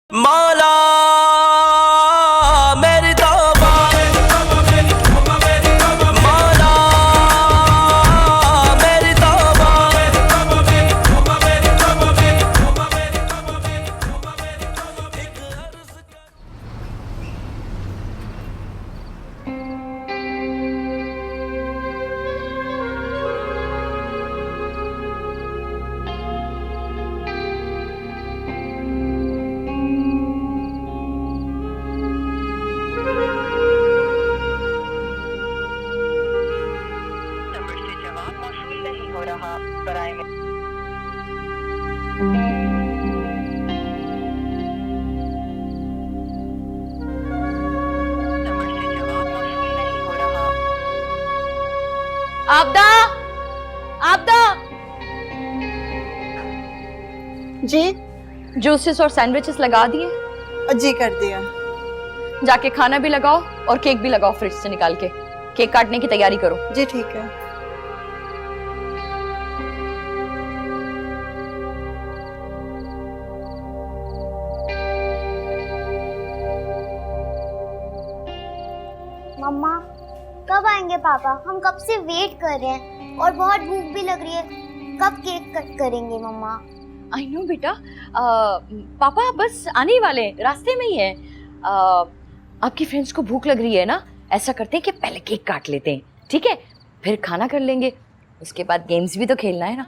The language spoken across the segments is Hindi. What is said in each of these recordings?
मौला मेरी तौबा, मौला मेरी तौबा। आपदा, आपदा। जी जूसेस और सैंडविचेस लगा दिए? जी कर दिया। जाके खाना भी लगाओ और केक भी लगाओ फ्रिज से निकाल के। केक काटने की तैयारी करो। जी ठीक है। मम्मा कब आएंगे पापा? हम कब से वेट कर रहे हैं और बहुत भूख भी लग रही है। कब केक कट करेंगे मम्मा? आई नो बेटा, पापा बस आने ही वाले हैं, रास्ते में ही है। आपकी फ्रेंड्स को भूख लग रही है ना, ऐसा करते हैं कि पहले केक काट लेते हैं, ठीक है? फिर खाना कर लेंगे, उसके बाद गेम्स भी तो खेलना है ना,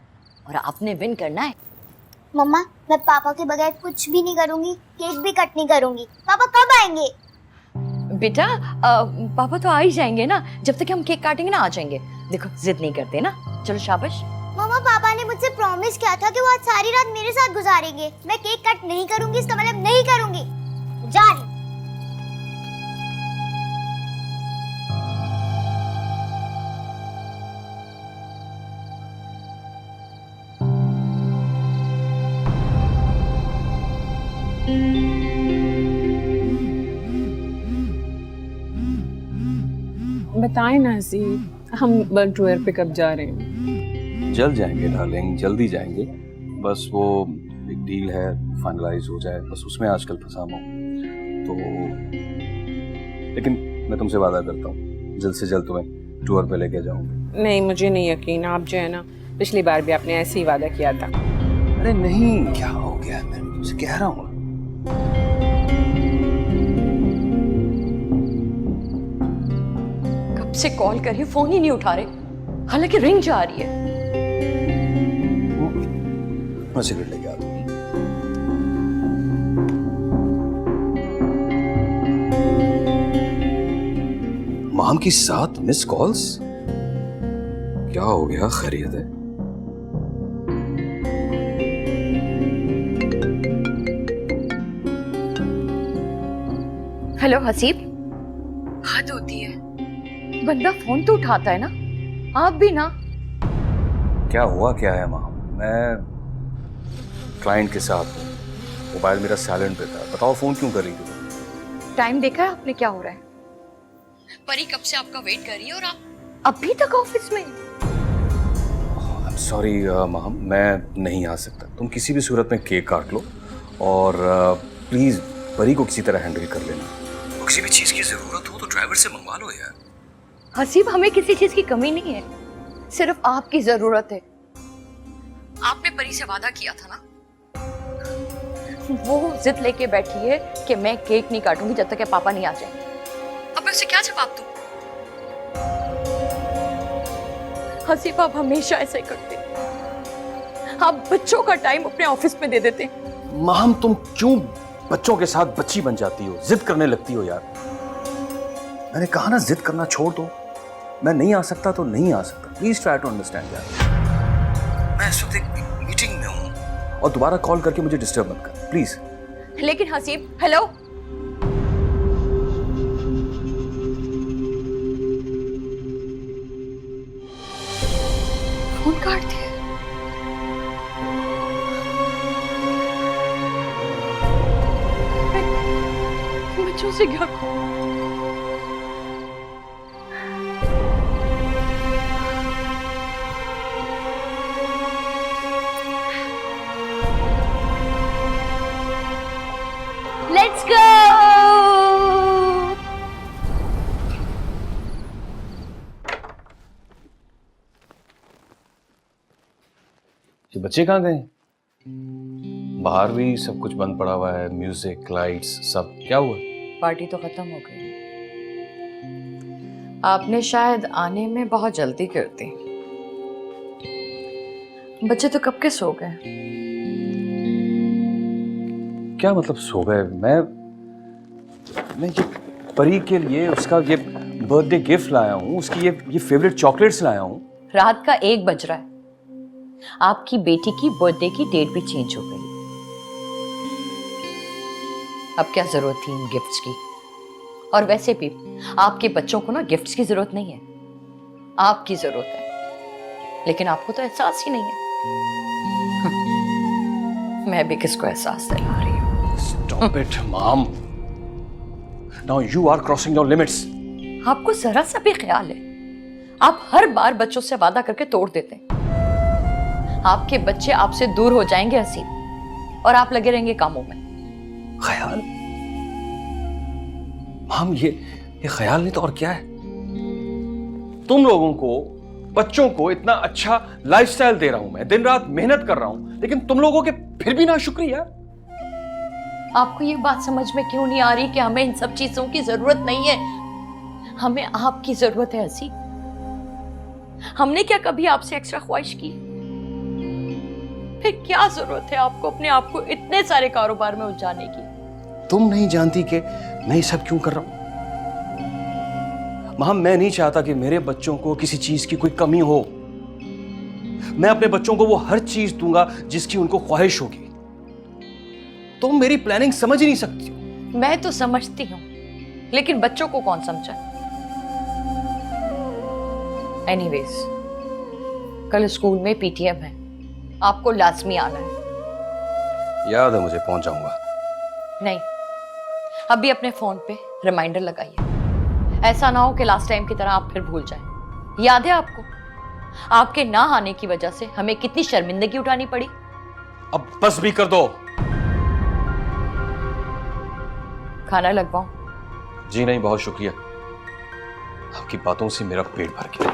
और आपने विन करना है। मम्मा मैं पापा के बगैर कुछ भी नहीं करूंगी, केक भी कट नहीं करूंगी। पापा कब आएंगे? बेटा पापा तो आ ही जाएंगे ना, जब तक हम केक काटेंगे ना आ जाएंगे। देखो जिद नहीं करते ना, चलो शाबाश। मम्मा पापा ने मुझसे प्रॉमिस किया था कि वो आज सारी रात मेरे साथ गुजारेंगे। मैं केक कट नहीं करूंगी, इसका मतलब नहीं करूंगी। जा रही। बताएं ना ज़ीद, हम बर्न टूर पे कब जा रहे हैं? जल्द जाएंगे डार्लिंग, जल्दी जाएंगे। बस वो एक डील है, फाइनलाइज हो जाए, बस उसमें आजकल फंसा हूँ तो। लेकिन मैं तुमसे वादा करता हूँ जल्द से जल्द तुम्हें टूर पे लेके जाऊंगा। नहीं, मुझे नहीं यकीन। आप जो है ना, पिछली बार भी आपने ऐसे ही वादा किया था। अरे नहीं, क्या हो गया, मैं तुमसे कह रहा हूँ। से कॉल करिए, फोन ही नहीं उठा रहे, हालांकि रिंग जा रही है। मैं सिगरेट लेके आता हूँ। माम की 7 मिस कॉल्स, क्या हो गया? खैरियत है? हेलो हसीब। हद होती है, बंदा फोन तो उठाता है ना, आप भी ना। क्या हुआ क्या है माम? मैं क्लाइंट के साथ हूँ, मोबाइल मेरा साइलेंट पे था। बताओ फोन क्यों कर रही थी? टाइम देखा है आपने क्या हो रहा है? परी कब से आपका वेट कर रही है और आप अभी तक ऑफिस में। आई एम सॉरी माम, मैं नहीं आ सकता। तुम किसी भी सूरत में केक काट लो और प्लीज परी को किसी तरह हैंडल कर लेना। किसी भी चीज की जरूरत हो तो ड्राइवर से मंगवा लो यार। हसीब, हमें किसी चीज की कमी नहीं है, सिर्फ आपकी जरूरत है। आपने परी से वादा किया था ना, वो जिद लेके बैठी है कि मैं केक नहीं काटूंगी जब तक कि पापा नहीं आ जाए। अब मैं उसे क्या जवाब दूं? हसीब, आप हमेशा ऐसा ही करते, आप बच्चों का टाइम अपने ऑफिस में दे देते। माम तुम क्यों बच्चों के साथ बच्ची बन जाती हो, जिद करने लगती हो यार। मैंने कहा ना जिद करना छोड़ दो। मैं नहीं आ सकता तो नहीं आ सकता, प्लीज ट्राई टू अंडरस्टैंड यार। मैं इस वक्त एक मीटिंग में हूं और दोबारा कॉल करके मुझे डिस्टर्ब मत कर प्लीज। लेकिन हसीब, हेलो, फोन काट दिया। बच्चों से क्या कहूं? Let's go. ये बच्चे कहाँ गए? बाहर भी सब कुछ बंद पड़ा हुआ है, म्यूजिक, लाइट्स, सब। क्या हुआ? पार्टी तो खत्म हो गई। आपने शायद आने में बहुत जल्दी कर दी। बच्चे तो कब के सो गए। क्या मतलब सो गए? मैं ये परी के लिए उसका ये बर्थडे गिफ्ट लाया हूँ, उसकी ये फेवरेट चॉकलेट्स लाया हूँ। रात का 1 बज रहा है। आपकी बेटी की बर्थडे की डेट भी चेंज हो गई। अब क्या जरूरत थी इन गिफ्ट्स की? और वैसे भी आपके बच्चों को ना गिफ्ट्स की जरूरत नहीं है, आपकी जरूरत है। लेकिन आपको तो एहसास ही नहीं है। मैं भी किसको एहसास दिला रही हूँ? Stop it, Mom. Now you are crossing your limits. आपको जरा सा भी ख्याल है? आप हर बार बच्चों से वादा करके तोड़ देते हैं। आपके बच्चे आपसे दूर हो जाएंगे हसीब, और आप लगे रहेंगे कामों में। ख्याल? माम, ये ख्याल नहीं तो और क्या है? तुम लोगों को, बच्चों को इतना अच्छा लाइफस्टाइल दे रहा हूं मैं, दिन रात मेहनत कर रहा हूं, लेकिन तुम लोगों के फिर भी ना शुक्रिया। आपको ये बात समझ में क्यों नहीं आ रही कि हमें इन सब चीजों की जरूरत नहीं है? हमें आपकी जरूरत है हसीब। हमने क्या कभी आपसे एक्स्ट्रा ख्वाहिश की? फिर क्या जरूरत है आपको अपने आप को इतने सारे कारोबार में उलझाने की? तुम नहीं जानती कि मैं ये सब क्यों कर रहा हूं। मां, मैं नहीं चाहता कि मेरे बच्चों को किसी चीज की कोई कमी हो। मैं अपने बच्चों को वो हर चीज दूंगा जिसकी उनको ख्वाहिश होगी। तुम मेरी प्लानिंग समझ ही नहीं सकती हो। मैं तो समझती हूँ, लेकिन बच्चों को कौन समझा? एनीवेज, कल स्कूल में पीटीएम है, आपको लाजमी आना है। याद है मुझे, पहुंच जाऊंगा। नहीं, अभी अपने फोन पे रिमाइंडर लगाइए। ऐसा ना हो कि लास्ट टाइम की तरह आप फिर भूल जाएं। याद है आपको, आपके ना आने की वजह से हमें कितनी शर्मिंदगी उठानी पड़ी? अब बस भी कर दो। खाना लगवाऊं? जी नहीं, बहुत शुक्रिया। आपकी बातों से मेरा पेट भर गया।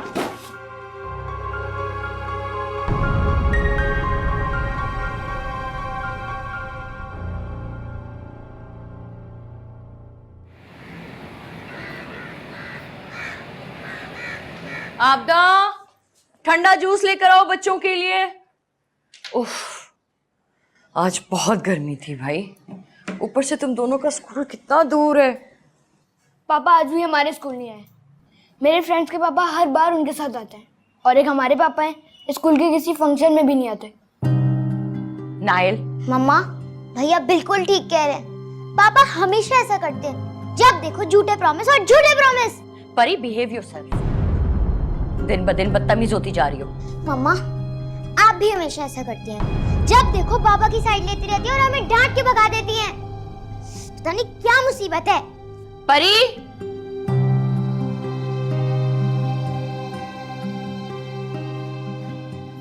आपदा, ठंडा जूस लेकर आओ बच्चों के लिए। उफ, आज बहुत गर्मी थी भाई। ऊपर से तुम दोनों का स्कूल कितना दूर है। पापा आज भी हमारे स्कूल नहीं आए। मेरे फ्रेंड्स के पापा हर बार उनके साथ आते हैं, और एक हमारे पापा हैं, स्कूल के किसी फंक्शन में भी नहीं आते। नाइल, मम्मा, भैया बिल्कुल ठीक कह रहे हैं। पापा हमेशा ऐसा करते हैं, जब देखो झूठे प्रॉमिस और झूठे प्रॉमिस। परी, बिहेव योरसेल्फ। दिन ब दिन बदतमीज होती जा रही हो। मम्मा, आप भी हमेशा ऐसा करती हैं, जब देखो पापा की साइड लेती रहती है और हमें डांट के भगा देती हैं। पता नहीं क्या मुसीबत है। परी,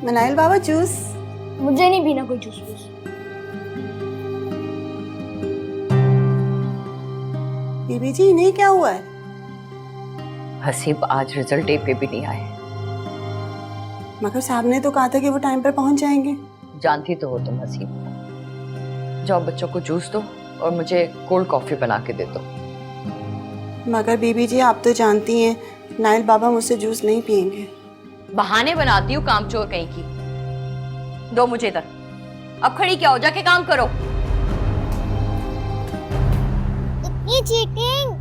मनाइल बाबा जूस। मुझे नहीं पीना कोई जूस वूस। बीबी जी, इन्हें क्या हुआ है? हसीब आज रिजल्ट डे पे भी नहीं आए। मगर साहब ने तो कहा था कि वो टाइम पर पहुंच जाएंगे। जानती तो हो तुम हसीब। जाओ बच्चों को जूस दो और मुझे कोल्ड कॉफी बना के दे दो। मगर बीबी जी, आप तो जानती हैं नाइल बाबा मुझसे जूस नहीं पियेंगे। बहाने बनाती हूँ कामचोर कहीं की। दो मुझे इधर। अब खड़ी क्या हो, जाके काम करो। इतनी चीटिंग।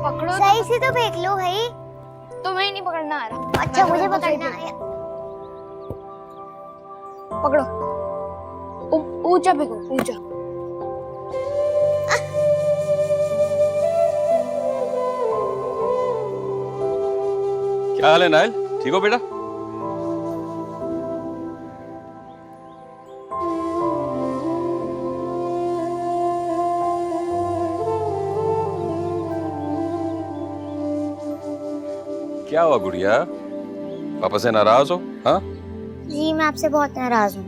पकड़ो, सही से तो फेंक लो भाई। तुम्हें नहीं पकड़ना आ रहा। अच्छा, मुझे पकड़ना आया। पकड़ो, ऊंचा फेंको, ऊंचा। क्या हाल है नाइल? ठीक हो बेटा? क्या हुआ गुड़िया? पापा से नाराज हो? हाँ जी, मैं आपसे बहुत नाराज हूँ।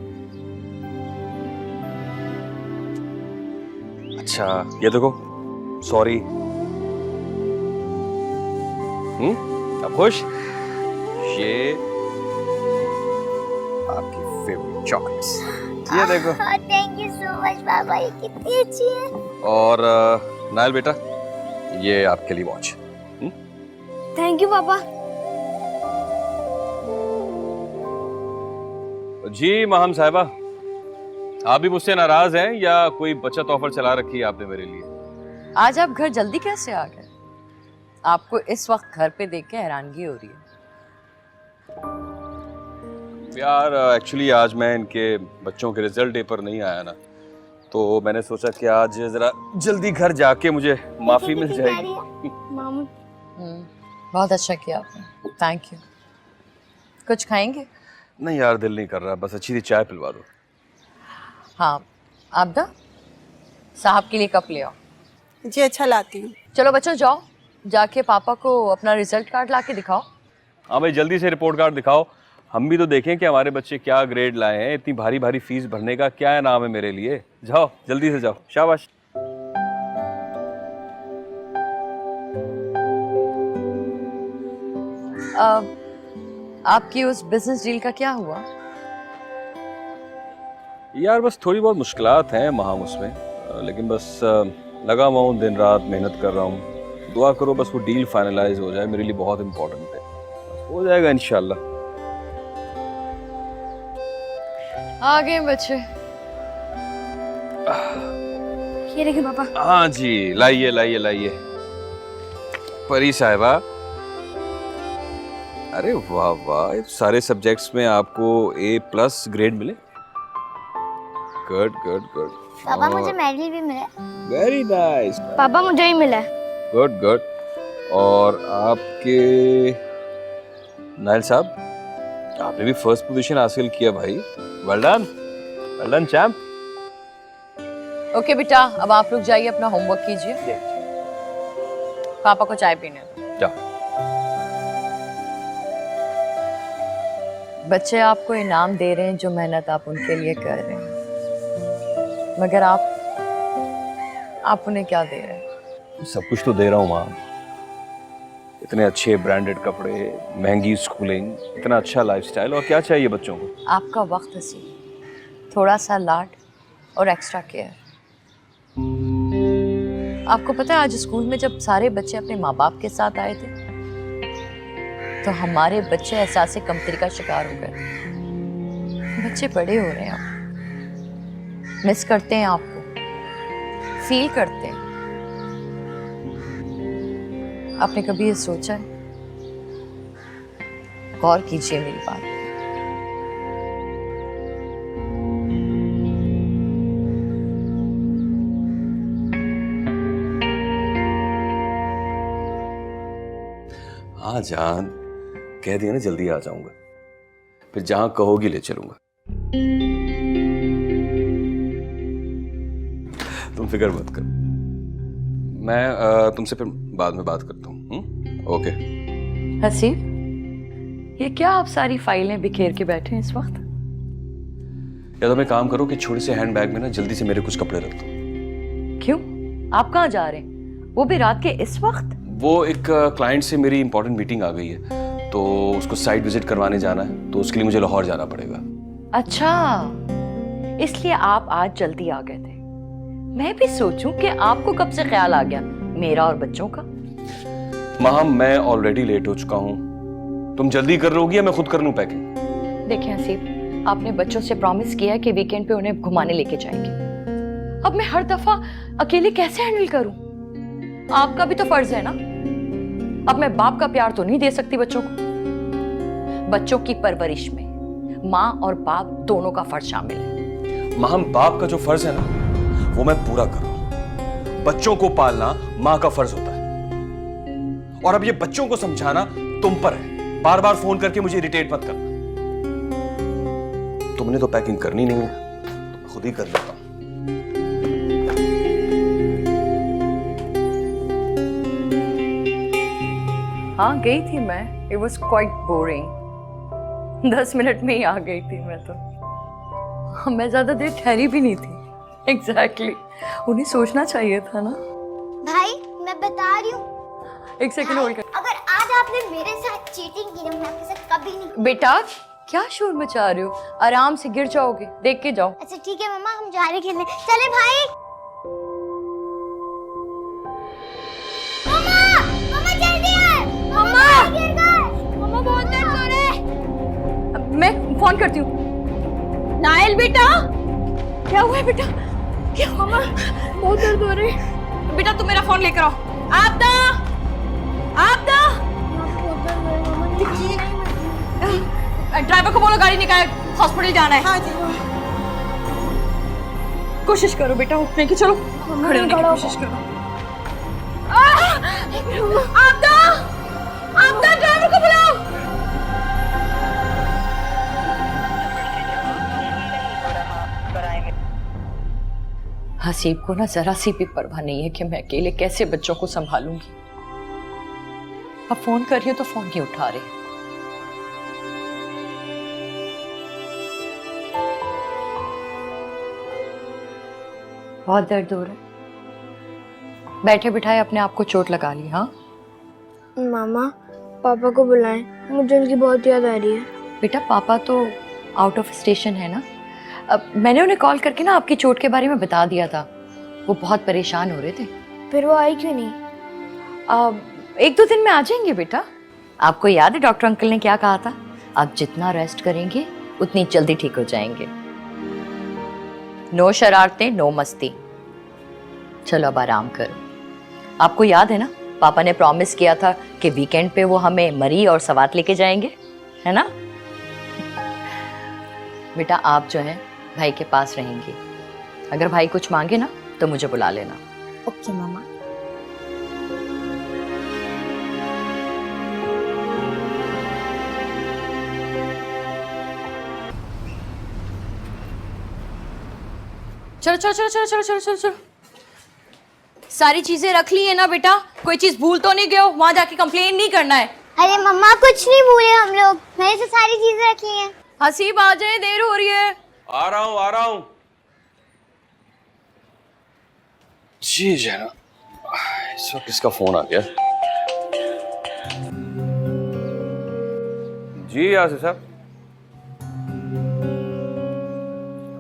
अच्छा ये देखो, सॉरी। अब खुश? ये आपकी फेवरेट चॉकलेट्स, ये देखो। थैंक यू सो मच पापा, ये कितनी अच्छी है। और नायल बेटा, ये आपके लिए वॉच। थैंक यू पापा। जी माहम साहिबा, आप भी मुझसे नाराज हैं या कोई बचत ऑफर चला रखी है आपने मेरे लिए? आज आप घर जल्दी कैसे आ गए? आपको इस वक्त घर पे देख के हैरानगी हो रही है। यार एक्चुअली आज मैं इनके बच्चों के रिजल्ट डे पर नहीं आया ना, तो मैंने सोचा कि आज जरा जल्दी घर जाके मुझे माफी मिल जाएगी। मामू बहुत अच्छा किया आपने, थैंक यू। कुछ खाएंगे? नहीं यार, दिल नहीं कर रहा, बस अच्छी सी चाय पिलवा दो। हाँ आपदा, साहब के लिए कप ले आओ। जी अच्छा, लाती हूँ। चलो बच्चों जाओ, जाके पापा को अपना रिजल्ट कार्ड ला के दिखाओ। हाँ भाई, जल्दी से रिपोर्ट कार्ड दिखाओ, हम भी तो देखें कि हमारे बच्चे क्या ग्रेड लाए हैं। इतनी भारी भारी फीस भरने का क्या नाम है मेरे लिए। जाओ जल्दी से जाओ, शाबाश। आपकी उस बिजनेस डील का क्या हुआ? यार बस थोड़ी बहुत मुश्किलात हैं महाम उसमें, लेकिन बस लगा हुआ हूँ, दिन रात मेहनत कर रहा हूँ। दुआ करो बस वो डील फाइनलाइज हो जाए, मेरे लिए बहुत इम्पोर्टेंट है। हो जाएगा इंशाल्लाह। आ गए बच्चे। ये देखिए पापा। हाँ जी, लाइए लाइए लाइए। परी साहिबा, अरे वाह वाह, सारे सब्जेक्ट्स में आपको A+ ग्रेड मिले। Good good good. पापा मुझे मेडल भी मिला। Very nice. पापा मुझे ही मिला है। Good good. और आपके नायल साहब, आपने भी फर्स्ट पोजीशन हासिल किया भाई। Well done champ. ओके बेटा, अब आप लोग जाइए अपना होमवर्क कीजिए। पापा को चाय पीने दो। जाओ। बच्चे आपको इनाम दे रहे हैं जो मेहनत आप उनके लिए कर रहे हैं, मगर आप उन्हें क्या दे रहे हैं? सब कुछ तो दे रहा हूँ माँ, इतने अच्छे ब्रांडेड कपड़े, महंगी स्कूलिंग, इतना अच्छा लाइफस्टाइल, और क्या चाहिए बच्चों को? आपका वक्त हसीन, थोड़ा सा लाड और एक्स्ट्रा केयर। आपको पता है आज स्कूल में जब सारे बच्चे अपने माँ बाप के साथ आए थे तो हमारे बच्चे एहसास कमतरी का शिकार हो गए थे। बच्चे बड़े हो रहे हैं, मिस करते हैं आपको, फील करते हैं। आपने कभी ये सोचा है? गौर कीजिए मेरी बात। हाँ जान, कह दिया ना जल्दी आ जाऊंगा, फिर जहां कहोगी ले चलूंगा। तुम फिक्र मत कर, मैं तुमसे फिर बाद में बात करता हूँ। ओके। हसीब, ये क्या आप सारी फाइलें बिखेर के बैठे हैं इस वक्त? या तो मैं काम करो कि छोटे से हैंडबैग में ना जल्दी से मेरे कुछ कपड़े रख दो। क्यों? आप कहाँ जा रहे हैं, वो भी रात के इस वक्त? वो एक क्लाइंट से मेरी इंपॉर्टेंट मीटिंग आ गई है, तो उसको साइट विजिट करवाने जाना है, तो उसके लिए मुझे लाहौर जाना पड़ेगा। अच्छा, इसलिए आप आज जल्दी आ गए थे। मैं भी सोचूं कि आपको कब से ख्याल आ गया मेरा और बच्चों का। माहम, मैं ऑलरेडी लेट हो चुका हूँ, तुम जल्दी कर रहोगी या मैं खुद कर लूं पैकिंग? देखिए हसीब, आपने बच्चों से प्रॉमिस किया है कि वीकेंड पे उन्हें घुमाने लेके जाएंगे। अब मैं हर दफा अकेले कैसे हैंडल करूं? आपका भी तो फर्ज है ना। अब मैं बाप का प्यार तो नहीं दे सकती बच्चों को। बच्चों की परवरिश में माँ और बाप दोनों का फर्ज शामिल है। माहम, बाप का जो फर्ज है ना वो मैं पूरा कर रहा हूं। बच्चों को पालना माँ का फर्ज होता है, और अब ये बच्चों को समझाना तुम पर है। बार बार फोन करके मुझे इरिटेट मत करना। तुमने तो पैकिंग करनी नहीं है, तो खुद ही कर लेता हूं। हाँ गई थी मैं, it was quite boring. 10 minute में ही आ गई थी मैं तो। मैं ज्यादा देर ठहरी भी नहीं थी। एग्जैक्टली उन्हें सोचना चाहिए था ना। भाई मैं बता रही हूँ, एक सेकंड होल्ड कर। अगर आज आपने मेरे साथ चीटिंग की ना, मैं आपके साथ कभी नहीं। बेटा क्या शोर मचा रहे हो? आराम से गिर जाओगे, देख के जाओ। अच्छा ठीक है मम्मा, हम जा रहे खेलने। चले भाई। मम्मा मम्मा जल्दी आ। मम्मा गिर गए। मम्मा बहुत दर्द हो रहा है। मैं फोन करती हूँ। नाइल बेटा क्या हुआ है बेटा? क्या मम्मा बहुत दर्द हो रही है। बेटा तुम मेरा फोन लेकर आओ। आपदा आपदा ड्राइवर को बोलो गाड़ी निकाल, हॉस्पिटल जाना है। हाँ जी। कोशिश करो बेटा उठने की, चलो खड़े होने की कोशिश करो। आपदा आपदा ड्राइवर को बुलाओ। हसीब को ना जरा सी भी परवाह नहीं है कि मैं अकेले कैसे बच्चों को संभालूंगी। अब फोन कर रही हो तो फोन नहीं उठा रहे। बहुत दर्द हो रहा है। बैठे बिठाए अपने आप को चोट लगा ली। हाँ मामा पापा को बुलाएं, मुझे उनकी बहुत याद आ रही है। बेटा पापा तो आउट ऑफ स्टेशन है ना। अब मैंने उन्हें कॉल करके ना आपकी चोट के बारे में बता दिया था। वो बहुत परेशान हो रहे थे। फिर वो आई क्यों नहीं? अब 1-2 दिन में आ जाएंगे बेटा। आपको याद है डॉक्टर अंकल ने क्या कहा था? आप जितना रेस्ट करेंगे उतनी जल्दी ठीक हो जाएंगे। नो शरारतें, नो मस्ती। चलो अब आराम करो। आपको याद है ना पापा ने प्रॉमिस किया था कि वीकेंड पे वो हमें मरी और सवात लेके जाएंगे, है ना? बेटा आप जो है भाई के पास रहेंगी। अगर भाई कुछ मांगे ना तो मुझे बुला लेना। ओके मामा। चलो चलो चलो चलो चलो चलो चलो चलो। सारी चीजें रख ली है ना बेटा? कोई चीज भूल तो नहीं गए हो? वहां जाके कंप्लेन नहीं करना है। अरे मम्मा कुछ नहीं भूले हम लोग, मैंने से सारी चीजें रखी हैं। हसीब आ जाए, देर हो रही है। आ रहा हूँ आ रहा हूँ। जी जरा इस वक्त किसका फोन आ गया? जी आसिफ साहब।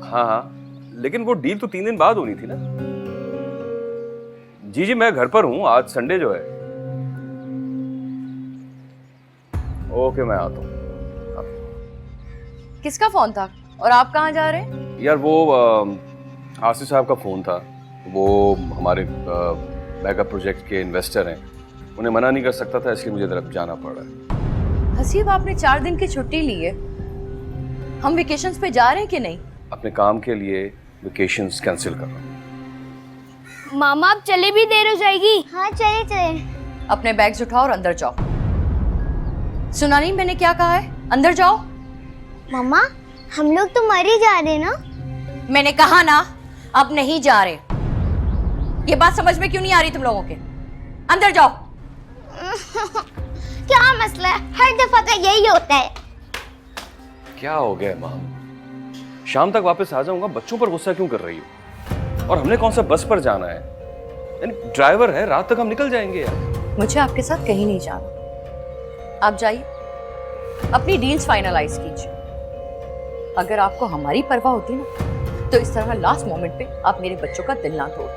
हाँ हाँ लेकिन वो डील तो 3 दिन बाद होनी थी ना। जी जी मैं घर पर हूँ, आज संडे जो है। ओके मैं आता हूँ। किसका फोन था और आप कहाँ जा रहे हैं? यार वो आसिफ साहब का फोन था। वो हमारे मेगा प्रोजेक्ट के इन्वेस्टर हैं, उन्हें मना नहीं कर सकता था, इसलिए मुझे तरफ जाना पड़ रहा है। हसीब आपने 4 दिन की छुट्टी ली है। हम वेकेशंस पे जा रहे हैं कि नहीं? अपने काम के लिए वेकेशंस कैंसिल कर रहा हूँ। मामा अब चले भी देर हो जाएगी। हाँ चले चले। अपने बैग्स उठाओ और अंदर जाओ। सुना नहीं मैंने क्या कहा है? अंदर जाओ। मम्मा हम लोग तो मर ही जा रहे ना। मैंने कहा ना अब नहीं जा रहे। ये बात समझ में क्यों नहीं आ रही तुम लोगों के? अंदर जाओ। क्या मसला है? हर दफा का यही होता है। क्या हो गया माम? शाम तक वापस आ जाऊंगा, बच्चों पर गुस्सा क्यों कर रही हो? और हमने कौन सा बस पर जाना है? यानी ड्राइवर है, रात तक हम निकल जाएंगे यार। मुझे आपके साथ कहीं नहीं जाना। आप जाइए, अपनी डील्स फाइनलाइज कीजिए। अगर आपको हमारी परवाह होती ना तो इस तरह लास्ट मोमेंट पे आप मेरे बच्चों का दिल ना तोड़।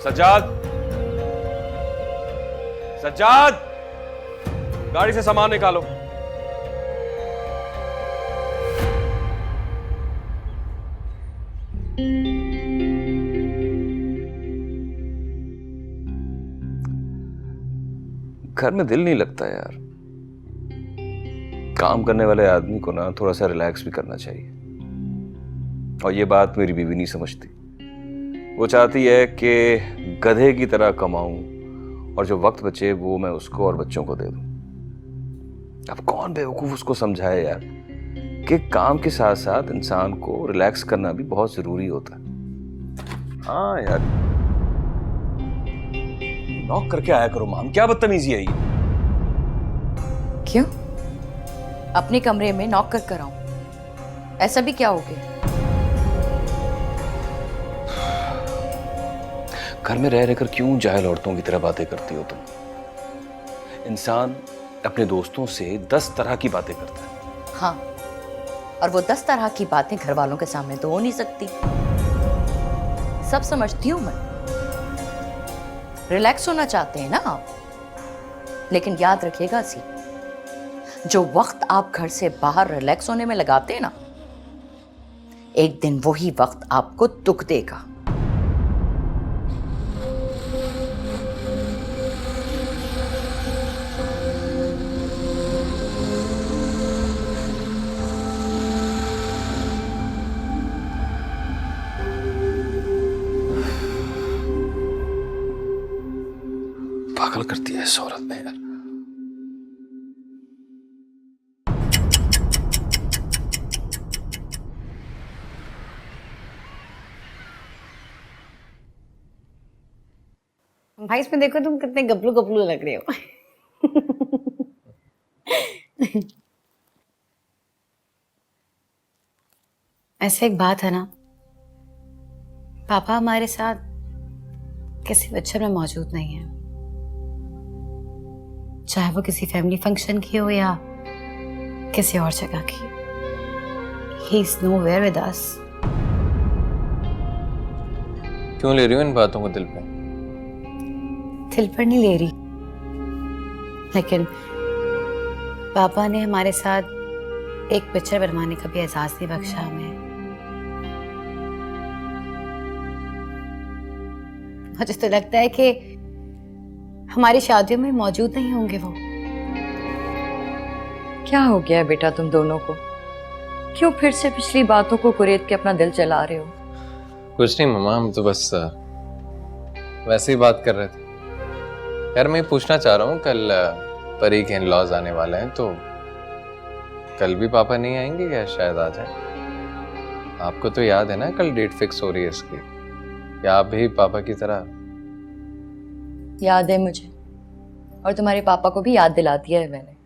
सज्जाद, सज्जाद, गाड़ी से सामान निकालो। घर में दिल नहीं लगता यार। काम करने वाले आदमी को ना थोड़ा सा रिलैक्स भी करना चाहिए। और ये बात मेरी बीवी नहीं समझती। वो चाहती है कि गधे की तरह कमाऊं और जो वक्त बचे वो मैं उसको और बच्चों को दे दूं। अब कौन बेवकूफ उसको समझाए यार कि काम के साथ साथ इंसान को रिलैक्स करना भी बहुत जरूरी होता है। हाँ यार, नॉक करके आया करो माम, क्या बदतमीजी है ये? क्यों? अपने कमरे में नॉक कर आऊं? ऐसा भी क्या हो गया? घर में रह रहकर क्यों जाहिल औरतों की तरह बातें करती हो तुम? इंसान अपने दोस्तों से 10 तरह की बातें करता है। हाँ, और वो 10 तरह की बातें घर वालों के सामने तो हो नहीं सकती। सब समझती हूं मैं, रिलैक्स होना चाहते हैं ना आप, लेकिन याद रखिएगा सी, जो वक्त आप घर से बाहर रिलैक्स होने में लगाते हैं ना, एक दिन वही वक्त आपको दुख देगा। पागल करती है इस औरत ने यार। भाई इसमें देखो तुम कितने गबलू गबलू लग रहे हो। ऐसे एक बात है ना, पापा हमारे साथ किसी पिक्चर में मौजूद नहीं है, चाहे वो किसी फैमिली फंक्शन की हो या किसी और जगह की। He is nowhere with us. क्यों ले रही हो इन बातों को दिल पे? दिल पर नहीं ले रही, लेकिन पापा ने हमारे साथ एक पिक्चर बनवाने का भी एहसास नहीं बख्शा हमें। मुझे तो लगता है कि हमारी शादियों में मौजूद नहीं होंगे वो। क्या हो गया है बेटा तुम दोनों को? क्यों फिर से पिछली बातों को कुरेद के अपना दिल चला रहे हो? कुछ नहीं मम्मा, हम तो बस वैसे ही बात कर रहे थे। यार मैं पूछना चाह रहा हूँ, कल परी के इन-लॉज आने वाले हैं, तो कल भी पापा नहीं आएंगे क्या? शायद आ जाए। आपको तो याद है ना कल डेट फिक्स हो रही है इसकी। क्या आप भी पापा की तरह? याद है मुझे, और तुम्हारे पापा को भी याद दिला दिया है मैंने।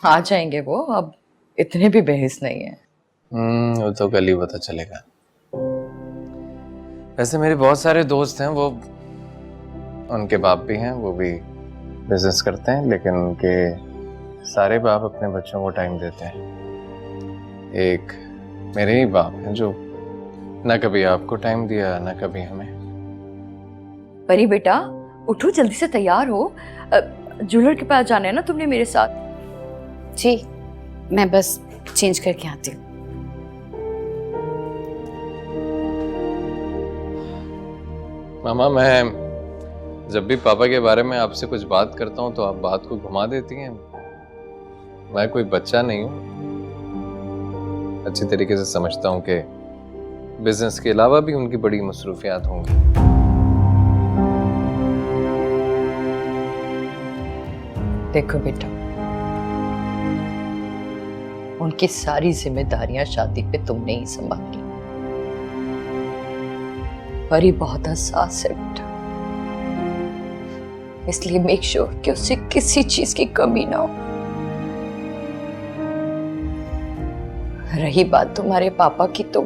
आ जाएंगे वो, अब इतने भी बेहिस नहीं है। वो तो कल ही पता चलेगा। वैसे मेरे बहुत सारे दोस्त हैं, वो उनके बाप भी हैं, वो भी बिजनेस करते हैं, लेकिन उनके सारे बाप अपने बच्चों को टाइम देते हैं। एक मेरे ही बाप हैं जो ना कभी आपको टाइम दिया ना कभी हमें। परी बेटा उठो, जल्दी से तैयार हो, ज्वेलर के पास जाना है ना तुमने मेरे साथ। जी मैं बस चेंज करके आती हूँ। मामा, मैं जब भी पापा के बारे में आपसे कुछ बात करता हूँ तो आप बात को घुमा देती हैं। मैं कोई बच्चा नहीं हूँ, अच्छी तरीके से समझता हूँ कि बिजनेस के अलावा भी उनकी बड़ी मसरूफियात होंगी। देखो बेटा, उनकी सारी जिम्मेदारियां शादी पे तुमने ही संभाली। परी बहुत हसास है बेटा, इसलिए मेक श्योर कि उससे किसी चीज की कमी ना हो। रही बात तुम्हारे पापा की, तो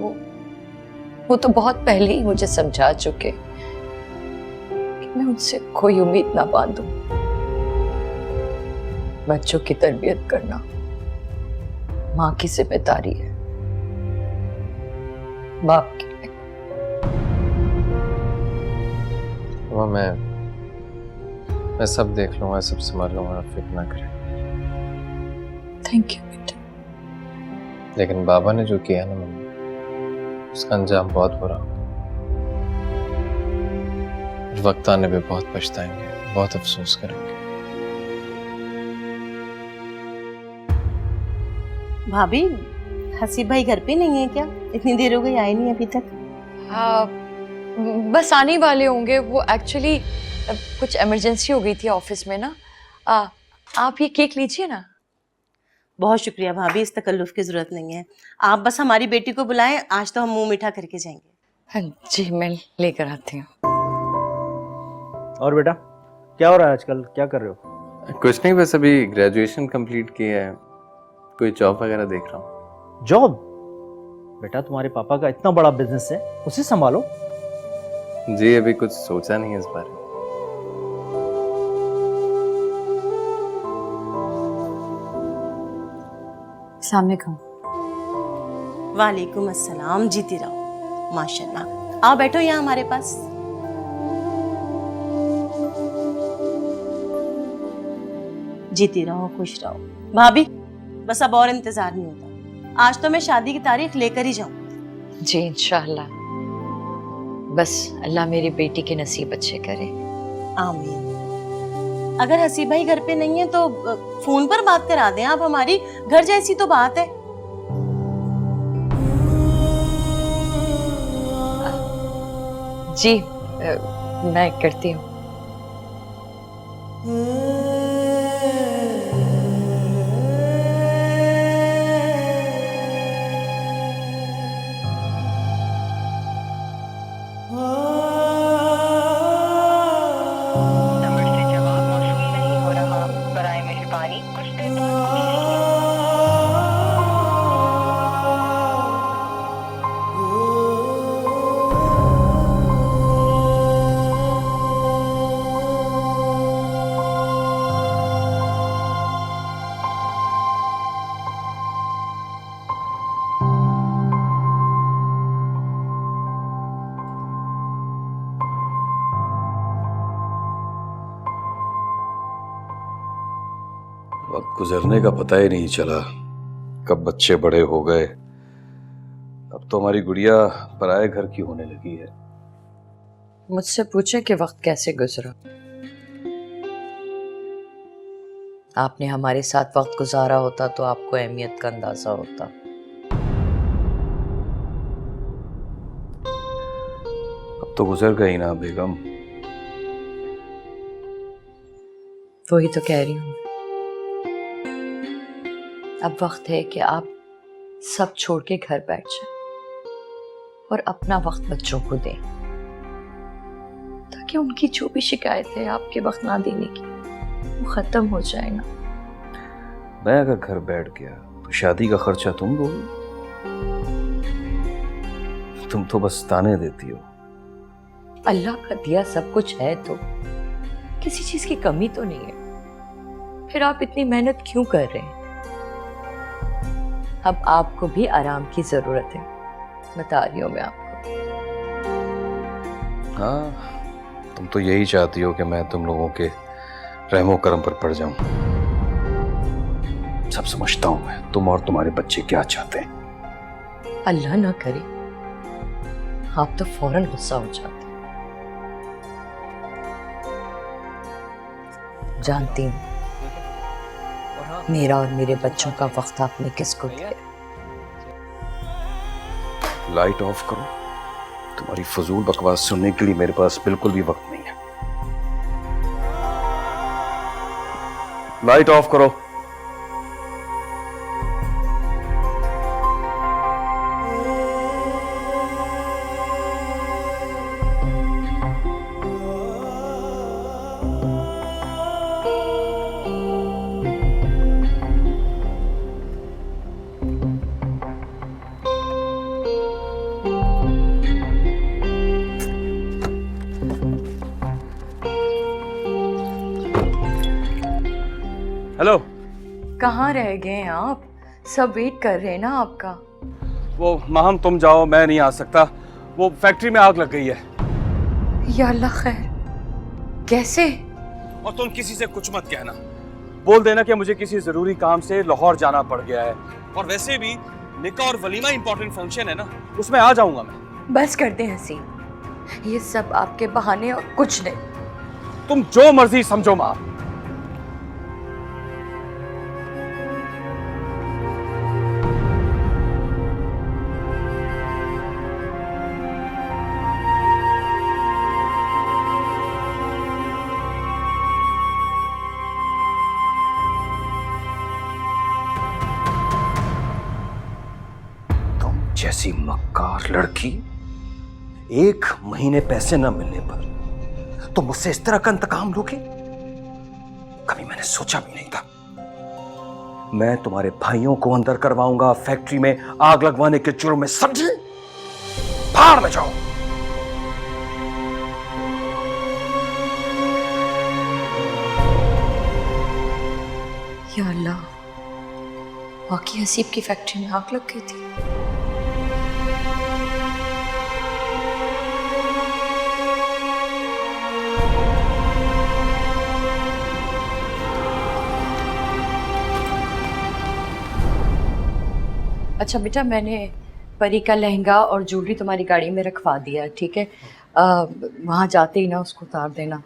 वो तो बहुत पहले ही मुझे समझा चुके कि मैं उनसे कोई उम्मीद ना बांधूं। बच्चों की तरबियत करना माँ की जिम्मेदारी है, बाप की नहीं। वो मैं सब देख लूंगा, सब संभाल लूंगा, आप फिक्र ना करें। थैंक यू बेटा। लेकिन बाबा ने जो किया ना मम्मी, उसका अंजाम बहुत बुरा होगा। वक्त आने पे बहुत पछताएंगे, बहुत अफसोस करेंगे। भाभी, हसीब भाई घर पे नहीं है क्या? इतनी देर हो गई, आए नहीं अभी तक। बस आने वाले होंगे। वो एक्चुअली कुछ इमरजेंसी हो गई थी ऑफिस में ना। आप ये केक लीजिए ना। बहुत शुक्रिया भाभी, इस तकल्लुफ की जरूरत नहीं है। आप बस हमारी बेटी को बुलाएं, आज तो हम मुंह मीठा करके जाएंगे। हाँ जी, मैं लेकर आती हूँ। और बेटा क्या हो रहा है आजकल, क्या कर रहे हो? कुछ नहीं, बस अभी ग्रेजुएशन कंप्लीट किया है, कोई जॉब वगैरह देख रहा हूँ। जॉब? बेटा तुम्हारे पापा का इतना बड़ा बिजनेस है, उसे संभालो। जी अभी कुछ सोचा नहीं है इस बारे में। अस्सलाम वालेकुम। वालेकुम अस्सलाम, जीती रहो माशाल्लाह। आओ बैठो यहाँ हमारे पास। जीती रहो, खुश रहो। भाभी बस अब और इंतजार नहीं होता, आज तो मैं शादी की तारीख लेकर ही जाऊँ। जी इंशाल्लाह, बस अल्लाह मेरी बेटी के नसीब अच्छे करे। आमीन। अगर हसी भाई घर पे नहीं है तो फोन पर बात करा दें आप हमारी, घर जैसी तो बात है। जी मैं करती हूँ। वक्त गुजरने का पता ही नहीं चला, कब बच्चे बड़े हो गए। अब तो हमारी गुड़िया पराये घर की होने लगी है। मुझसे पूछे कि वक्त कैसे गुजरा। आपने हमारे साथ वक्त गुजारा होता तो आपको अहमियत का अंदाजा होता। अब तो गुजर गई ना बेगम। वही तो कह रही हूँ, अब वक्त है कि आप सब छोड़ के घर बैठ जाएं और अपना वक्त बच्चों को दें, ताकि उनकी जो भी शिकायत है आपके वक्त ना देने की वो खत्म हो जाए ना। मैं अगर घर बैठ गया तो शादी का खर्चा तुम दोगी? तुम तो बस ताने देती हो। अल्लाह का दिया सब कुछ है तो किसी चीज की कमी तो नहीं है, फिर आप इतनी मेहनत क्यों कर रहे हैं? अब आपको भी आराम की जरूरत है, बता रही हूँ मैं आपको। हाँ, तुम तो यही चाहती हो कि मैं तुम लोगों के रहमो करम पर पड़ जाऊं। सब समझता हूं मैं, तुम और तुम्हारे बच्चे क्या चाहते हैं। अल्लाह ना करे आप तो फौरन गुस्सा हो जाते। जानती हूँ मेरा और मेरे बच्चों का वक्त आपने किसको दिया। लाइट ऑफ करो, तुम्हारी फजूल बकवास सुनने के लिए मेरे पास बिल्कुल भी वक्त नहीं है। लाइट ऑफ करो। हेलो, कहाँ रह गए हैं आप? सब वेट कर रहे हैं ना आपका। वो माहम तुम जाओ, मैं नहीं आ सकता। वो फैक्ट्री में आग लग गई है। या अल्लाह खैर, कैसे? और तुम किसी से कुछ मत कहना, बोल देना कि मुझे किसी जरूरी काम से लाहौर जाना पड़ गया है। और वैसे भी निकाह और वलीमा इंपॉर्टेंट फंक्शन है ना, उसमें आ जाऊंगा मैं। बस कर दे हसीन, ये सब आपके बहाने और कुछ नहीं। तुम जो मर्जी समझो माँ। जैसी मक्कार लड़की, 1 महीने पैसे न मिलने पर तो मुझसे इस तरह का इंतकाम लोगे? कभी मैंने सोचा भी नहीं था। मैं तुम्हारे भाइयों को अंदर करवाऊंगा, फैक्ट्री में आग लगवाने के जुर्म में, समझी? बाहर में जाओ। या अल्लाह, वाकई हसीब की फैक्ट्री में आग लग गई थी। अच्छा बेटा, मैंने परी का लहंगा और ज्वेलरी तुम्हारी गाड़ी में रखवा दिया है, ठीक है? वहाँ जाते ही ना उसको उतार देना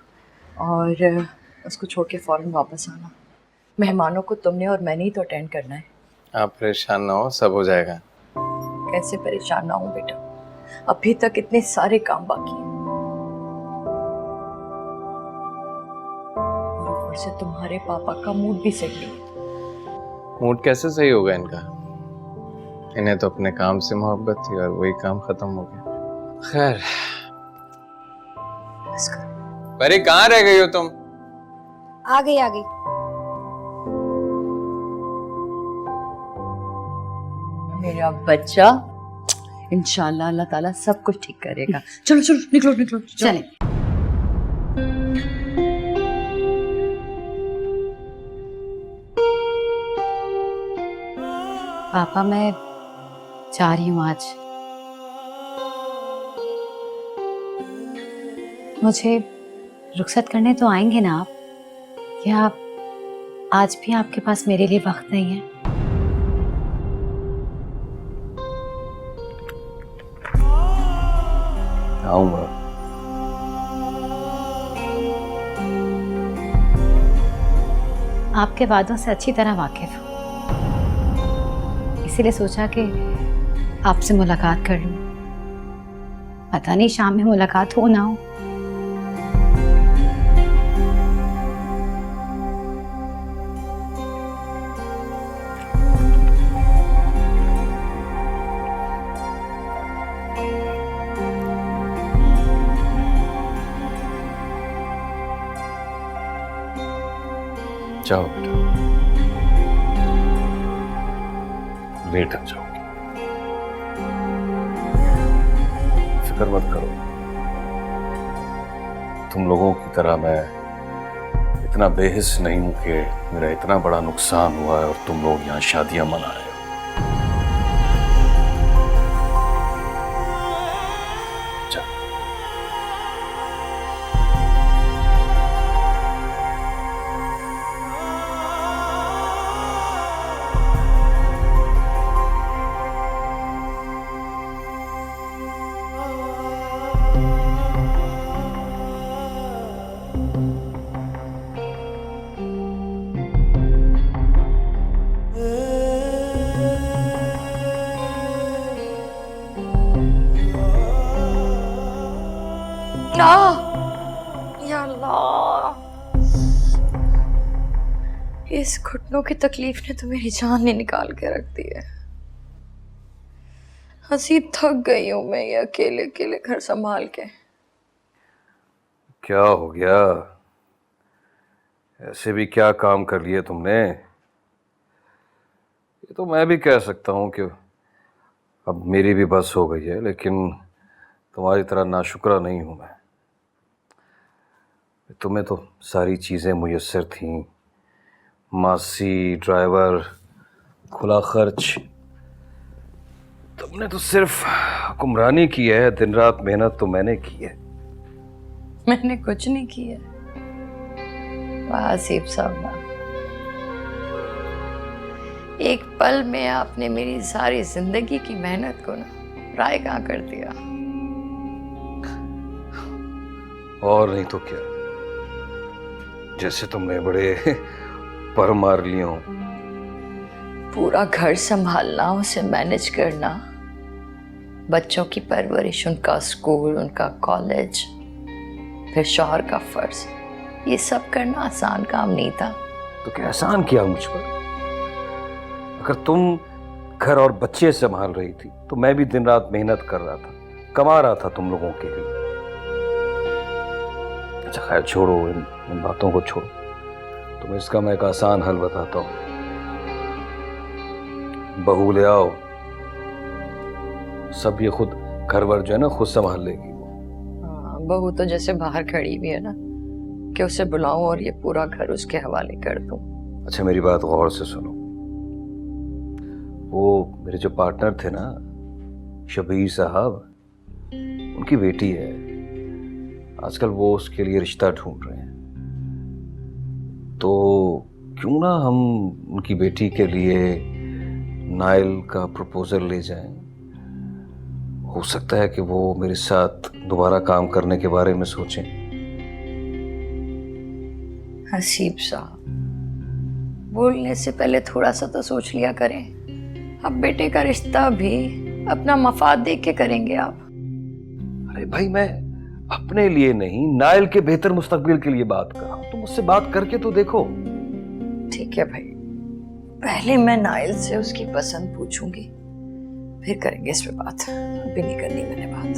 और उसको छोड़ के फ़ौरन वापस आना। मेहमानों को तुमने और मैंने ही तो अटेंड करना है। आप परेशान ना हो, सब हो जाएगा। कैसे परेशान ना हूँ बेटा, अभी तक इतने सारे काम बाकी हैं। और ऊपर से तुम्हारे पापा का मूड भी सही नहीं है। मूड कैसे सही होगा इनका? इन्हें तो अपने काम से मोहब्बत थी और वही काम खत्म हो गया। खैर, परी कहाँ रह गई हो तुम? आ गई आ गई। मेरा बच्चा, इंशाल्लाह अल्लाह ताला सब कुछ ठीक करेगा। चलो चलो, निकलो निकलो, चले। पापा, मैं जा रही हूँ आज। मुझे रुखसत करने तो आएंगे ना आप? क्या आज भी आपके पास मेरे लिए वक्त नहीं है? आऊंगा। आपके वादों से अच्छी तरह वाकिफ हूँ, इसीलिए सोचा कि आपसे मुलाकात कर लूं। पता नहीं शाम में मुलाकात हो ना हो। जाओ बेटा, लेट हो जाओगे। फिक्र मत करो, तुम लोगों की तरह मैं इतना बेहिस नहीं हूं कि मेरा इतना बड़ा नुकसान हुआ है और तुम लोग यहाँ शादियां मना रहे हो। या अल्लाह, इस घुटनों की तकलीफ ने तो मेरी जान ही निकाल के रख दी है। हंसी थक गई हूं मैं ये अकेले अकेले घर संभाल के। क्या हो गया? ऐसे भी क्या काम कर लिए तुमने? ये तो मैं भी कह सकता हूँ कि अब मेरी भी बस हो गई है, लेकिन तुम्हारी तरह नाशुक्रा नहीं हूँ मैं। तुम्हें तो सारी चीज़ें मुयस्सर थीं, मासी, ड्राइवर, खुला खर्च। तुमने तो सिर्फ हुक्मरानी की है, दिन रात मेहनत तो मैंने की है। मैंने कुछ नहीं किया। वासिफ साहब, एक पल में आपने मेरी सारी जिंदगी की मेहनत को ना रायगा कर दिया। और नहीं तो क्या, जैसे तुमने बड़े पर मार लिए हो। पूरा घर संभालना, उसे मैनेज करना, बच्चों की परवरिश, उनका स्कूल, उनका कॉलेज, फिर शौहर का फर्ज, ये सब करना आसान काम नहीं था। तो क्या एहसान किया मुझ पर? अगर तुम घर और बच्चे संभाल रही थी तो मैं भी दिन रात मेहनत कर रहा था, कमा रहा था तुम लोगों के लिए। अच्छा खैर छोड़ो, इन बातों को छोड़ो। तुम इसका मैं एक आसान हल बताता हूं। बहू ले आओ, सब ये खुद घर वर जो है ना खुद संभाल लेगी। हाँ, बहू तो जैसे बाहर खड़ी भी है ना कि उसे बुलाऊं और ये पूरा घर उसके हवाले कर दूं। अच्छा मेरी बात गौर से सुनो, वो मेरे जो पार्टनर थे ना शबीर साहब, उनकी बेटी है, आजकल वो उसके लिए रिश्ता ढूंढ रहे हैं। तो क्यों ना हम उनकी बेटी के लिए नाइल का प्रपोजल ले जाएं। हो सकता है कि वो मेरे साथ दोबारा काम करने के बारे में सोचें। हसीब साहब, बोलने से पहले थोड़ा सा तो सोच लिया करें। अब बेटे का रिश्ता भी अपना मफाद देख के करेंगे आप। अरे भाई, मैं अपने लिए नहीं, नाइल के बेहतर मुस्तकबिल के लिए बात कर रहा हूं। तुम मुझसे बात करके तो देखो। ठीक है भाई, पहले मैं नाइल से उसकी पसंद पूछूंगी, फिर करेंगे इस पे बात। अभी नहीं करनी मैंने बात।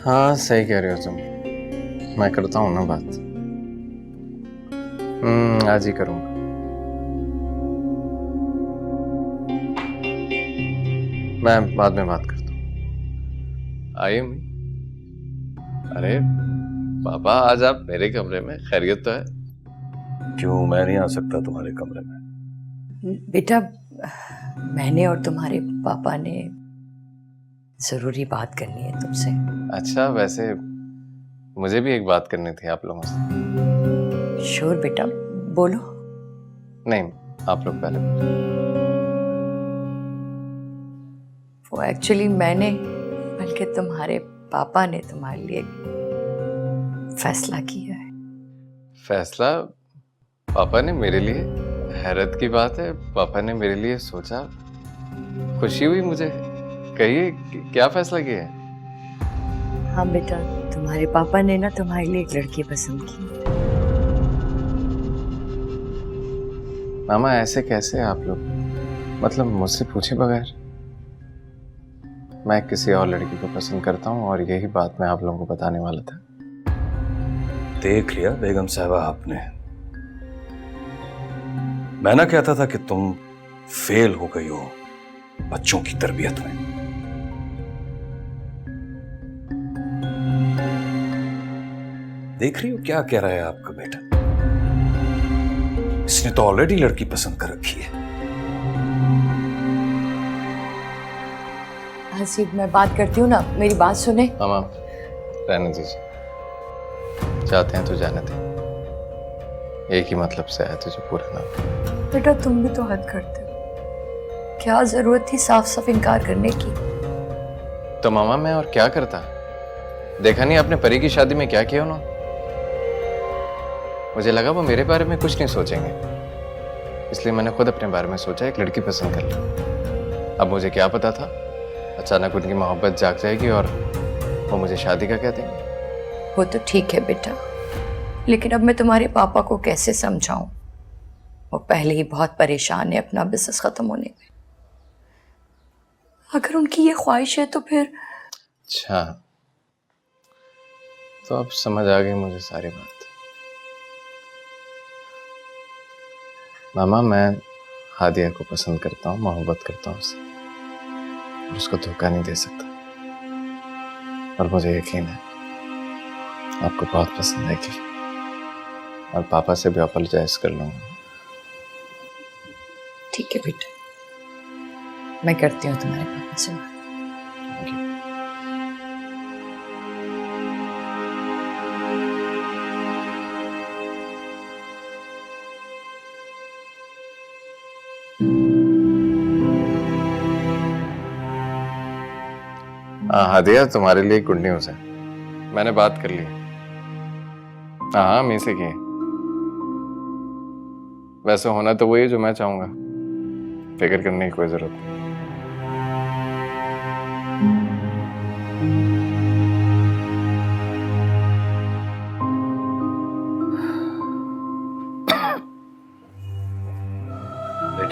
हाँ सही कह रहे हो तुम, मैं करता हूँ ना बात। आज ही करूँगा। मैं बाद में बात करता हूँ। आइए अरे पापा, आज आप मेरे कमरे में, खैरियत तो है? क्यों, मैं नहीं आ सकता तुम्हारे कमरे में? बेटा, मैंने और तुम्हारे पापा ने जरूरी बात करनी है तुमसे। अच्छा, वैसे मुझे भी एक बात करनी थी आप लोगों से। श्योर बेटा, बोलो। नहीं, आप लोग पहले बोलो। वो एक्चुअली मैंने बल्कि तुम्हारे पापा ने तुम्हारे लिए फैसला किया है। फैसला पापा ने मेरे लिए? हैरत की बात है, पापा ने मेरे लिए सोचा, खुशी हुई मुझे। कहिए क्या फैसला किया है? हाँ बेटा, तुम्हारे पापा ने ना तुम्हारे लिए एक लड़की पसंद की। मामा ऐसे कैसे आप लोग, मतलब मुझसे पूछे बगैर? मैं किसी और लड़की को पसंद करता हूँ और यही बात मैं आप लोगों को बताने वाला था। देख लिया बेगम साहबा आपने, मैं ना कहता था कि तुम फेल हो गई हो बच्चों की तरबियत में। देख रही हो क्या कह रहा है आपका बेटा? इसने तो ऑलरेडी लड़की पसंद कर रखी है। हसीब, मैं बात करती हूँ ना, मेरी बात सुने। मामा रहने दीजिए, चाहते हैं तो जाने दें। एक ही मतलब से आया तुझे पूरा ना। बेटा तुम भी तो हद करते हो, क्या जरूरत थी साफ साफ इनकार करने की? तो मामा मैं और क्या करता? देखा नहीं आपने परी की शादी में क्या किया उन्होंने? मुझे लगा वो मेरे बारे में कुछ नहीं सोचेंगे, इसलिए मैंने खुद अपने बारे में सोचा, एक लड़की पसंद कर ली। अब मुझे क्या पता था अचानक उनकी मोहब्बत जाग जाएगी और वो मुझे शादी का कह देंगे। वो तो ठीक है बेटा, लेकिन अब मैं तुम्हारे पापा को कैसे समझाऊं? वो पहले ही बहुत परेशान है अपना बिजनेस खत्म होने में। अगर उनकी ये ख्वाहिश है तो फिर। अच्छा, तो अब समझ आ गई मुझे सारी बात। मामा मैं हादिया को पसंद करता हूँ, मोहब्बत करता हूँ उससे, और उसको धोखा नहीं दे सकता। और मुझे यकीन है आपको बहुत पसंद आएगी, और पापा से भी अपॉलोजाइज कर लूंगा। ठीक है बेटा, मैं करती हूँ तुम्हारे पापा से बात। हादिया, तुम्हारे लिए गुड न्यूज है, मैंने बात कर ली। हाँ मैं से की, वैसे होना तो वही जो मैं चाहूंगा, फिक्र करने की कोई जरूरत नहीं।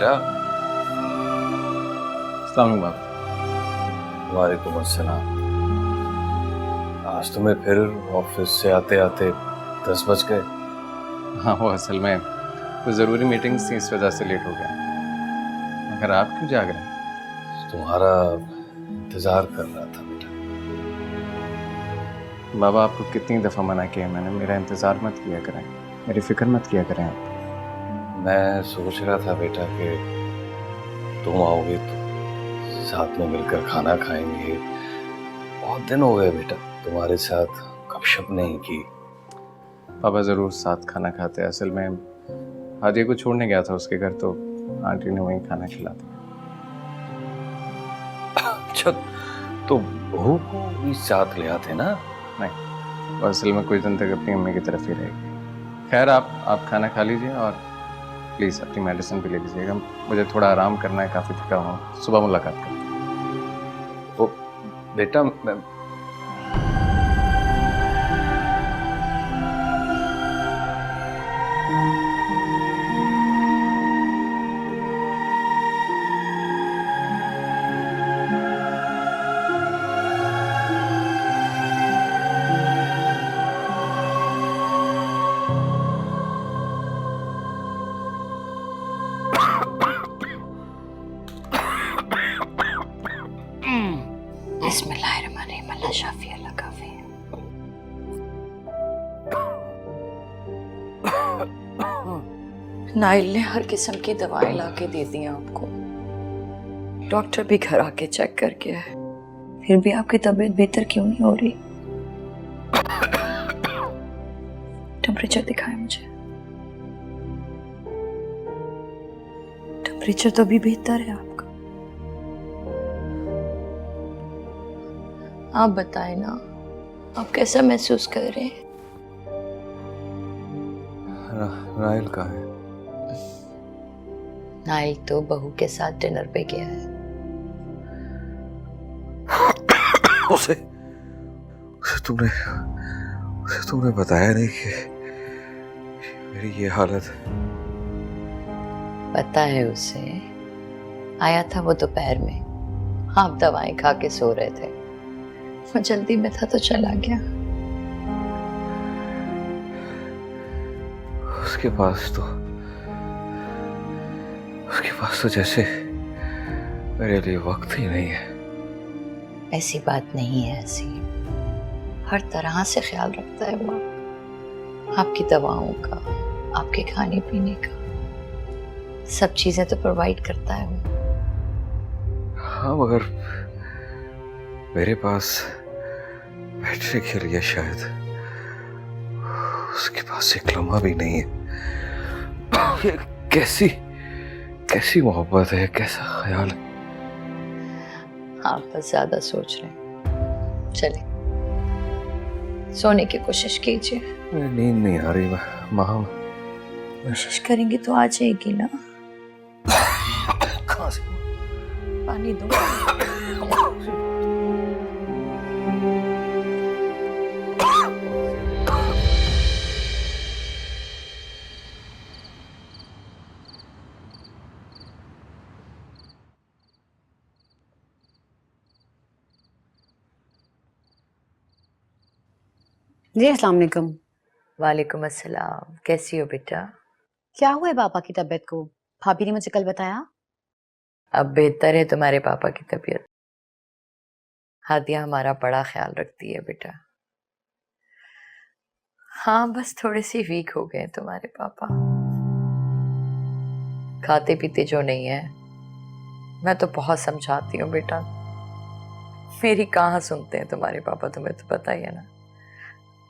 बेटा। अस्सलाम वालेकुम। वालेकुम अस्सलाम। आज तुम्हें फिर ऑफिस से आते आते 10 बज गए। हाँ, वो असल में कुछ ज़रूरी मीटिंग्स थी, इस वजह से लेट हो गया। मगर आप क्यों जाग रहे हैं? तुम्हारा इंतजार कर रहा था बेटा। बाबा, आपको कितनी दफ़ा मना किया मैंने, मेरा इंतज़ार मत किया करें, मेरी फिक्र मत किया करें आप। मैं सोच रहा था बेटा कि तुम आओगे तो साथ में मिलकर खाना खाएंगे। बहुत दिन हो गए बेटा तुम्हारे साथ गपशप नहीं की। पापा ज़रूर साथ खाना खाते हैं। असल में हादिया को छोड़ने गया था उसके घर, तो आंटी ने वहीं खाना खिला दिया। अच्छा, तो बहू को भी साथ ले आते ना? नहीं, वो असल में कुछ दिन तक अपनी अम्मी की तरफ ही रहेगी। खैर, आप खाना खा लीजिए और प्लीज़ अपनी मेडिसिन भी ले लीजिएगा। मुझे थोड़ा आराम करना है, काफ़ी थका हुआ हूँ। सुबह मुलाकात करते हैं। वो बेटा मैं नाइल ने हर किस्म की दवाएं ला के दे दी आपको, डॉक्टर भी घर आके चेक कर गया है, फिर भी आपकी तबीयत बेहतर क्यों नहीं हो रही? टेम्परेचर दिखाएं मुझे। टेम्परेचर तो भी बेहतर है आपका। आप बताएं ना, आप कैसा महसूस कर रहे हैं? नाइल कहाँ है? नाइल तो बहू के साथ डिनर पे गया है। उसे तुमने बताया नहीं कि मेरी ये हालत? पता है उसे, आया था वो दोपहर में, आप दवाएं खा के सो रहे थे, वो जल्दी में था तो चला गया। उसके पास तो जैसे मेरे लिए वक्त ही नहीं है। ऐसी बात नहीं है, ऐसी हर तरह से ख्याल रखता है वो, आपकी दवाओं का, आपके खाने पीने का, सब चीजें तो प्रोवाइड करता है वो। हाँ, मगर मेरे पास बैठने के लिए शायद उसके पास एक लम्हा भी नहीं है। ये कैसी मोहब्बत है, कैसा ख्याल है। आप बस ज्यादा सोच रहे हैं। चले सोने की कोशिश कीजिए। नींद नहीं आ रही माँ। कोशिश करेंगे तो आ जाएगी ना। कहाँ से? पानी दो। जी अस्सलाम वालेकुम। वालेकुम अस्सलाम। कैसी हो बेटा? क्या हुआ है पापा की तबीयत को? भाभी ने मुझे कल बताया। अब बेहतर है तुम्हारे पापा की तबीयत। हादिया हमारा बड़ा ख्याल रखती है बेटा। हाँ, बस थोड़े से वीक हो गए तुम्हारे पापा, खाते पीते जो नहीं है। मैं तो बहुत समझाती हूँ बेटा, मेरी कहाँ सुनते हैं तुम्हारे पापा, तुम्हें तो पता ही है ना।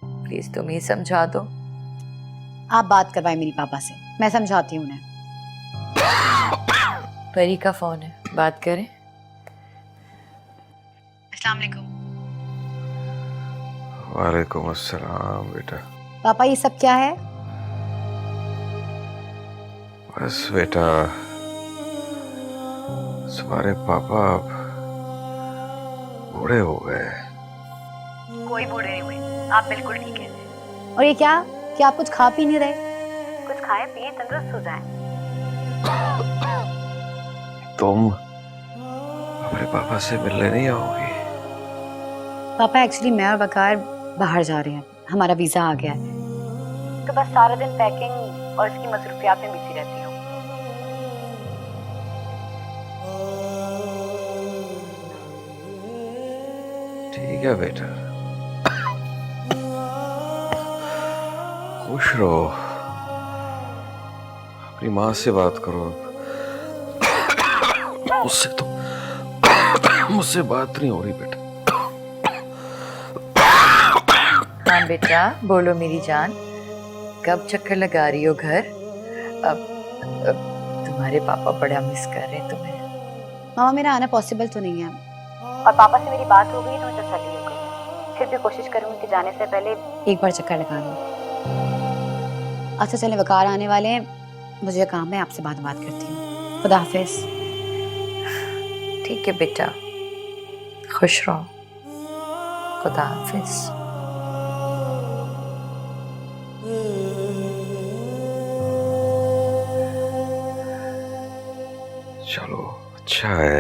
प्लीज तुम ही समझा दो। आप बात करवाएं मेरी पापा से, मैं समझाती हूँ उन्हें। परी का फोन है, बात करें। अस्सलाम वालेकुम। वालेकुम अस्सलाम बेटा। पापा ये सब क्या है? बस बेटा, तुम्हारे पापा अब बूढ़े हो गए। कोई बूढ़े नहीं हुए, आप बिल्कुल ठीक है। और ये क्या कि आप कुछ खा पी नहीं रहे? कुछ खाए पिए, तंदुरुस्त हो जाए। तुम अपने पापा से मिलने नहीं आओगी? पापा एक्चुअली मैं और बकार बाहर जा रहे हैं, हमारा वीजा आ गया है, तो बस सारा दिन पैकिंग और इसकी मसरूफियात में बिजी रहती हूँ। ठीक है बेटा, खुश रहो, अपनी माँ से बात करो। मुझसे बात नहीं हो रही बेटा। हाँ बेटा, बोलो मेरी जान, कब चक्कर लगा रही हो घर? अब तुम्हारे पापा बड़ा मिस कर रहे हैं तुम्हें। मामा मेरा आना पॉसिबल तो नहीं है, और पापा से मेरी बात हो गई तो मुझे तसल्ली हो गई। फिर भी कोशिश करूंगी कि जाने से पहले एक बार चक्कर लगा लूं। अच्छा चले, वकार आने वाले हैं, मुझे काम है, आपसे बात करती हूँ। खुदा हाफिज। ठीक है बेटा, खुश रहो। खुदा हाफिज। चलो अच्छा है,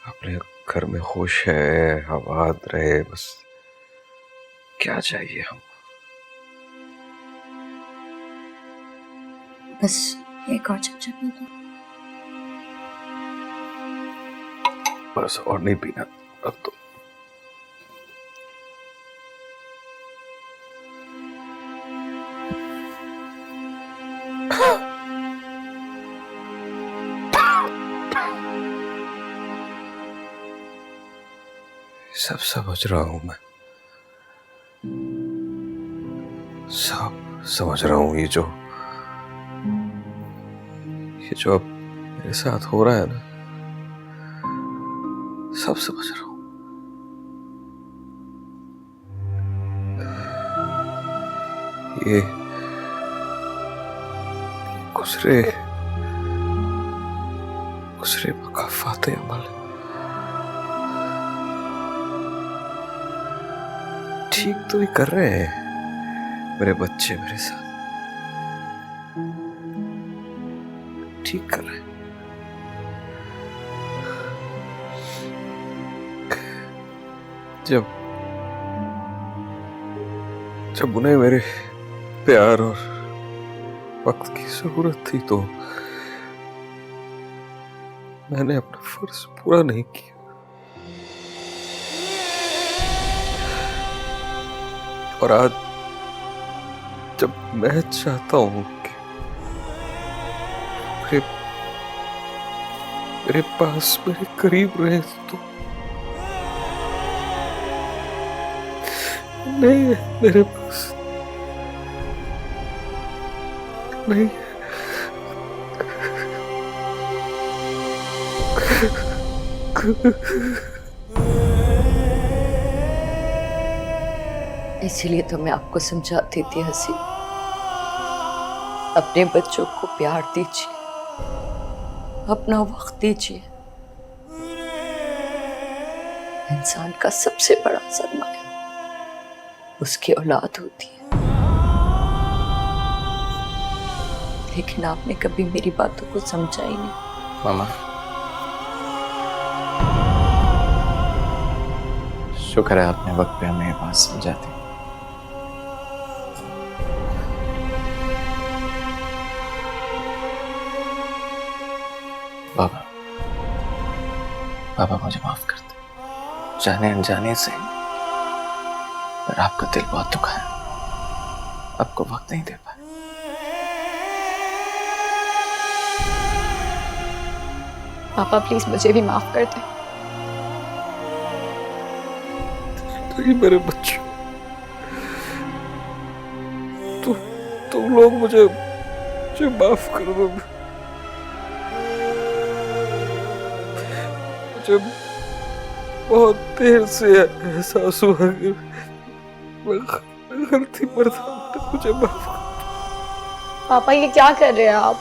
अपने घर में खुश है, आबाद रहे, बस क्या चाहिए हम। बस एक और चमचा पी लो। बस और नहीं पीना अब तो। सब समझ रहा हूं मैं, सब समझ रहा हूं। ये जो अब मेरे साथ हो रहा है ना, सब समझ रहा हूं। ये गुजरे मकाफात अमल ठीक तो ही कर रहे हैं मेरे बच्चे मेरे साथ, ठीक कर रहे हैं। जब उन्हें मेरे प्यार और वक्त की जरूरत थी तो मैंने अपना फर्ज पूरा नहीं किया। और आज जब मैं चाहता हूं कि मेरे पास, मेरे करीब रहे, तो नहीं है मेरे पास, नहीं है। इसीलिए तो मैं आपको समझाती थी हंसी, अपने बच्चों को प्यार दीजिए, अपना वक्त दीजिए। इंसान का सबसे बड़ा सरमाया उसकी औलाद होती है। लेकिन आपने कभी मेरी बातों को समझा ही नहीं। मामा, शुक्र है आपने वक्त पे हमें ये बात समझा दी। बाबा मुझे माफ कर दे, जाने अनजाने से पर आपका दिल बहुत दुखा है, आपको वक्त नहीं दे पाया। पापा प्लीज मुझे भी माफ कर दे। तो मेरे बच्चों, तुम लोग मुझे माफ कर दो। मुझे बहुत देर से एहसास हुआ कि मैं गलती पर था, मुझे माफ कर दो। पापा ये क्या कर रहे हैं आप?